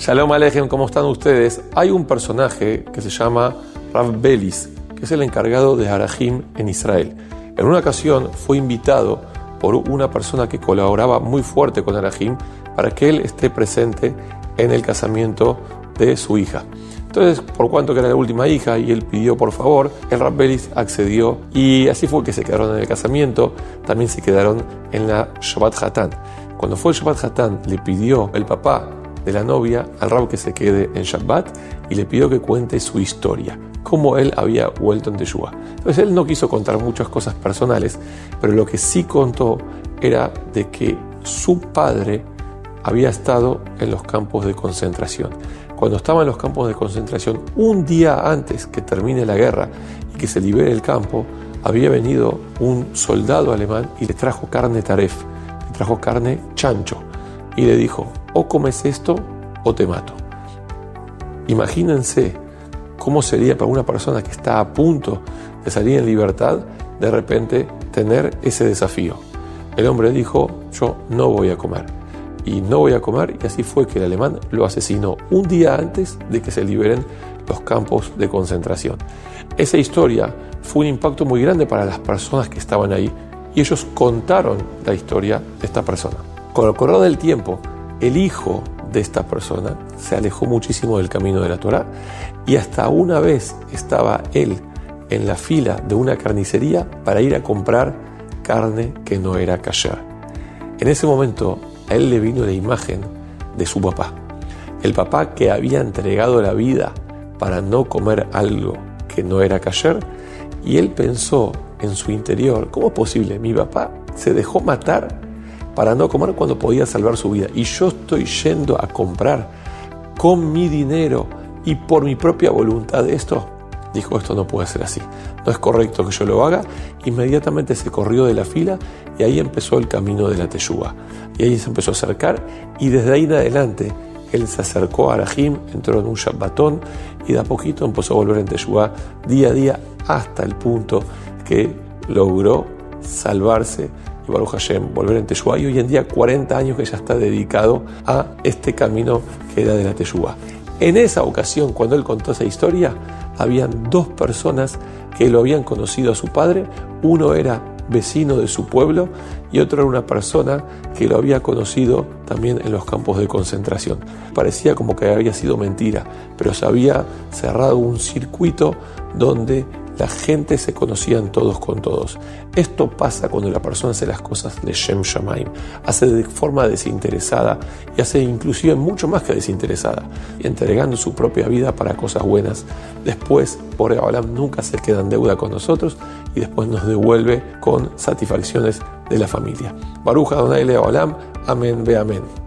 Shalom Alejem, ¿cómo están ustedes? Hay un personaje que se llama Rav Belis, que es el encargado de Arajim en Israel. En una ocasión fue invitado por una persona que colaboraba muy fuerte con Arajim para que él esté presente en el casamiento de su hija. Entonces, por cuanto que era la última hija y él pidió por favor, el Rav Belis accedió y así fue que se quedaron en el casamiento. También se quedaron en la Shabbat Hatán. Cuando fue el Shabbat Hatán, le pidió el papá de la novia al Rab que se quede en Shabbat y le pidió que cuente su historia, cómo él había vuelto en Teshuvah. Entonces él no quiso contar muchas cosas personales, pero lo que sí contó era de que su padre había estado en los campos de concentración. Cuando estaba en los campos de concentración, un día antes que termine la guerra y que se libere el campo, había venido un soldado alemán y le trajo carne taref, le trajo carne chancho, y le dijo: o comes esto o te mato. Imagínense cómo sería para una persona que está a punto de salir en libertad, de repente tener ese desafío. El hombre dijo: yo no voy a comer. Y no voy a comer, y así fue que el alemán lo asesinó un día antes de que se liberen los campos de concentración. Esa historia fue un impacto muy grande para las personas que estaban ahí, y ellos contaron la historia de esta persona. Con el correr del tiempo, el hijo de esta persona se alejó muchísimo del camino de la Torá, y hasta una vez estaba él en la fila de una carnicería para ir a comprar carne que no era kasher. En ese momento a él le vino la imagen de su papá, el papá que había entregado la vida para no comer algo que no era kasher, y él pensó en su interior: ¿cómo es posible? Mi papá se dejó matar para no comer cuando podía salvar su vida, y yo estoy yendo a comprar con mi dinero y por mi propia voluntad esto. Dijo: esto no puede ser así, no es correcto que yo lo haga. Inmediatamente se corrió de la fila y ahí empezó el camino de la Teshuvah, y ahí se empezó a acercar, y desde ahí en adelante él se acercó a Arajim, entró en un Shabbatón y de a poquito empezó a volver en Teshuvah día a día, hasta el punto que logró salvarse y Baruch Hashem volver en Teshuvah, y hoy en día 40 años que ya está dedicado a este camino que era de la Teshuvah. En esa ocasión, cuando él contó esa historia, habían dos personas que lo habían conocido a su padre. Uno era vecino de su pueblo y otro era una persona que lo había conocido también en los campos de concentración. Parecía como que había sido mentira, pero se había cerrado un circuito donde la gente se conocían todos con todos. Esto pasa cuando la persona hace las cosas Leshem Shamaim, hace de forma desinteresada, y hace inclusive mucho más que desinteresada, entregando su propia vida para cosas buenas. Después, Borei Olam nunca se queda en deuda con nosotros y después nos devuelve con satisfacciones de la familia. Baruch Adonai Leolam, amén ve amén.